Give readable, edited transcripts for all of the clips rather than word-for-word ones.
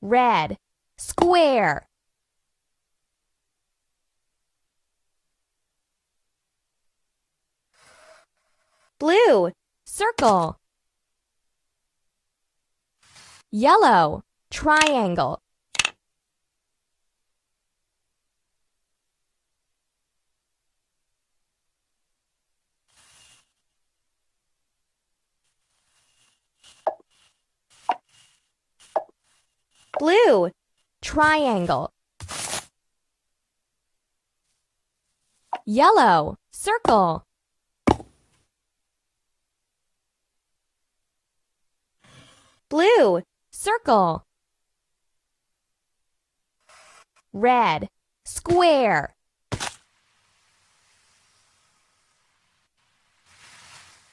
red, square. Blue, circle. Yellow, triangle. Blue, triangle. Yellow, circle. Blue, circle. Red, square.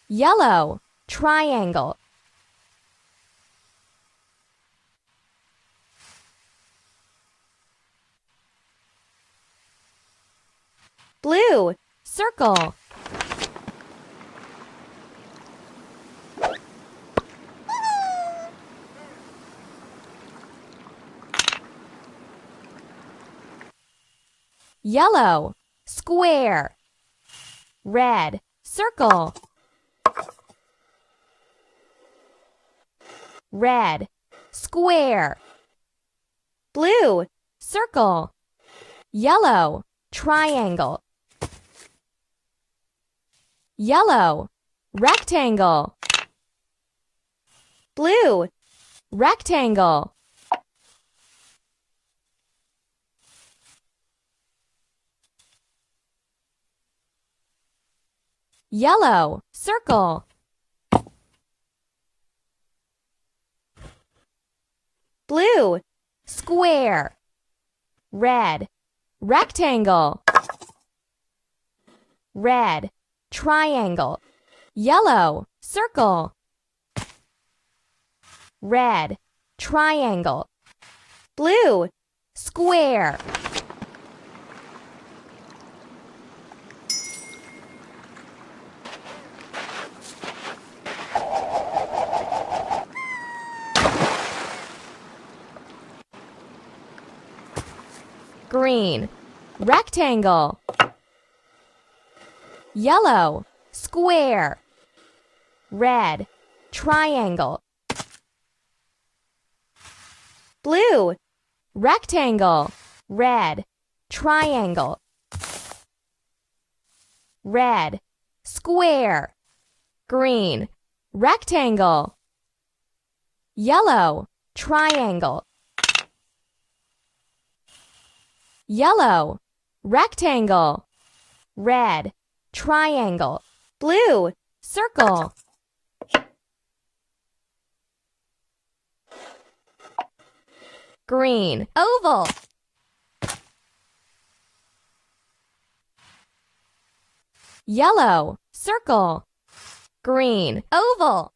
Yellow, triangle. Blue, circle. Yellow, square. Red, circle. Red, square. Blue, circle. Yellow, triangle. Yellow, rectangle. Blue, rectangle. Yellow, circle. Blue, square. Red, rectangle. Red, triangle. Yellow, circle. Red, triangle. Blue, square. Green, rectangle. Yellow, square. Red, triangle. Blue, rectangle. Red, triangle. Red, square. Green, rectangle. Yellow, triangle. Yellow, rectangle. Red, triangle. Blue, circle. Green, oval. Yellow, circle. Green, oval.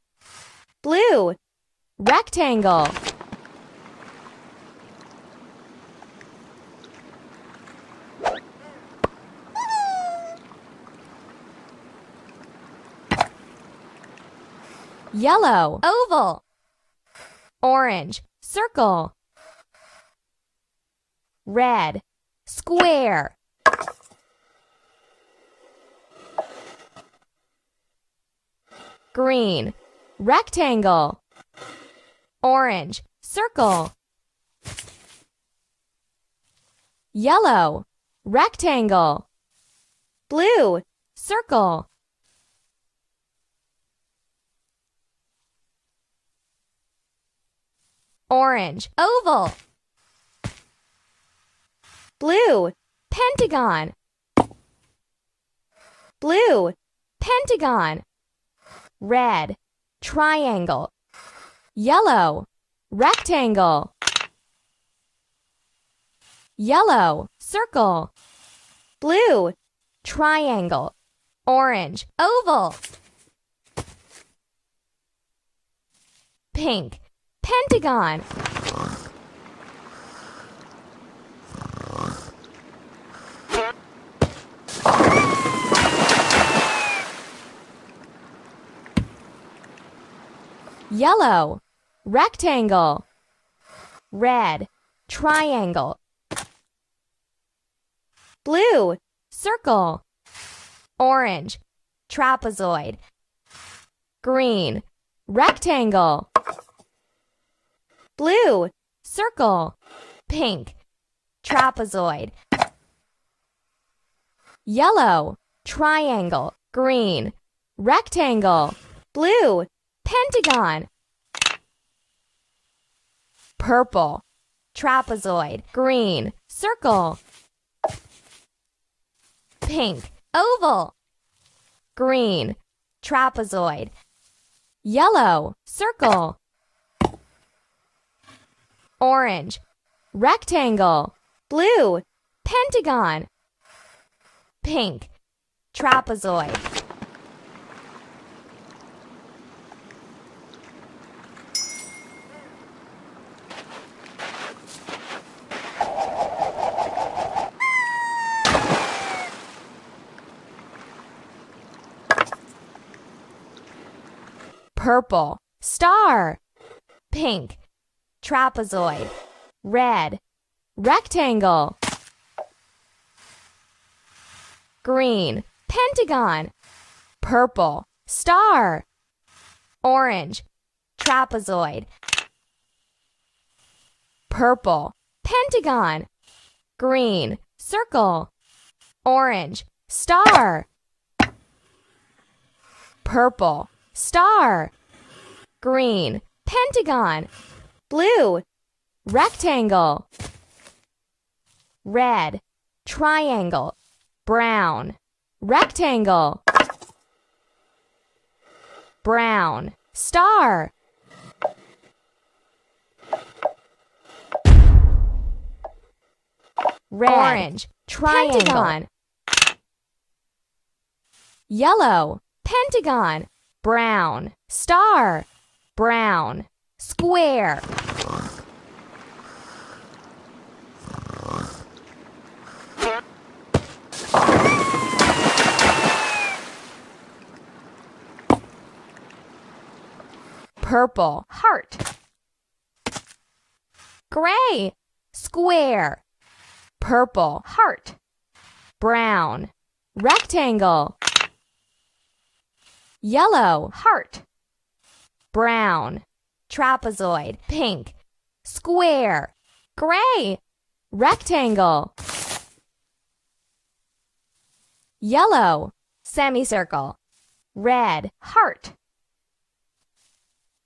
Blue, rectangle. Yellow, oval. Orange, circle. Red, square. Green, rectangle. Orange, circle. Yellow, rectangle. Blue, circle. Orange, oval. Blue, pentagon. Blue, pentagon. Red, triangle. Yellow, rectangle. Yellow, circle. Blue, triangle. Orange, oval. Pink, pentagon. Yellow, rectangle. red, triangle. Blue, circle. Orange, trapezoid. Green, rectangle. Blue, circle. Pink, trapezoid. Yellow, triangle. Green, rectangle. Blue, pentagon. Purple, trapezoid. Green, circle. Pink, oval. Green, trapezoid. Yellow, circle. Orange, rectangle. Blue, pentagon. Pink, trapezoid. Purple, star. Pink, trapezoid. Red, rectangle. Green, pentagon. Purple, star. Orange, trapezoid. Purple, pentagon. Green, circle. Orange, star. Purple, star. Green, pentagon. Blue, rectangle. Red, triangle. Brown, rectangle. Brown, star. Red, orange, triangle. Pentagon. Yellow, pentagon. Brown, star. Brown, square. Purple, heart. Gray, square. Purple, heart. Brown, rectangle. Yellow, heart. Brown, trapezoid. Pink, square. Gray, rectangle. Yellow, semicircle. Red, heart.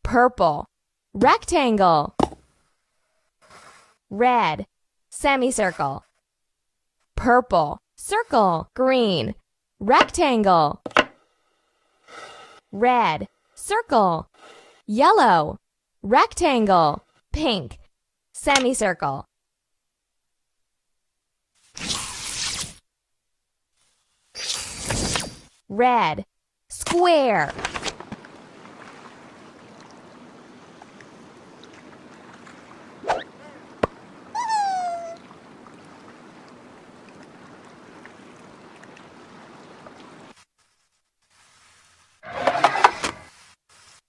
Purple, rectangle. Red, semicircle. Purple, circle. Green, rectangle. Red, circle. Yellow, rectangle. Pink, semicircle. Red, square.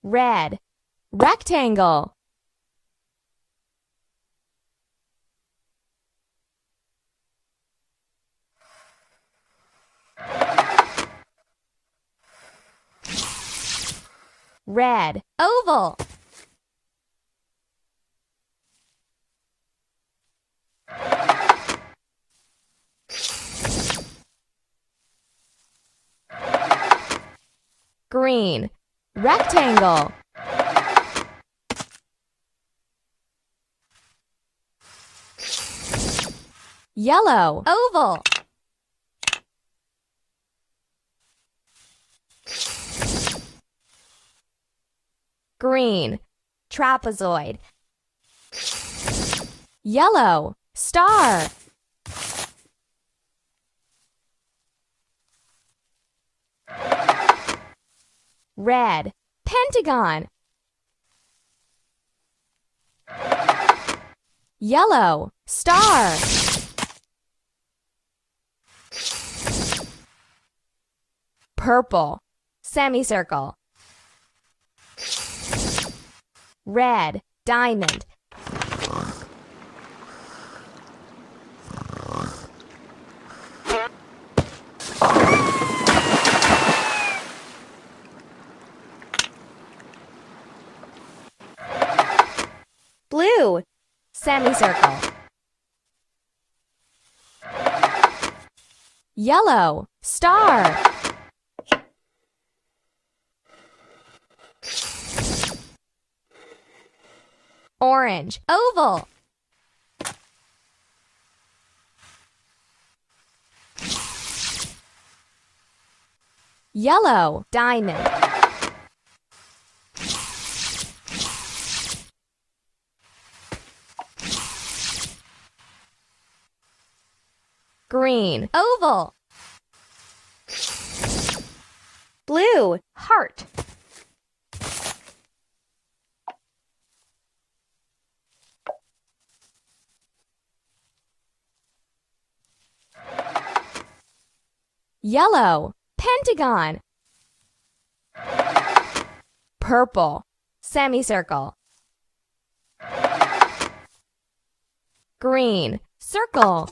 Red, rectangle. Red, oval. Green, rectangle. Yellow, oval. Green, trapezoid. Yellow, star. Red, pentagon. Yellow, star. Purple, semicircle. Red, diamond. blue, semicircle. Yellow, star. Orange, oval. Yellow, diamond. Green, oval. blue, Heart. Yellow, pentagon. Purple, semicircle. Green, circle.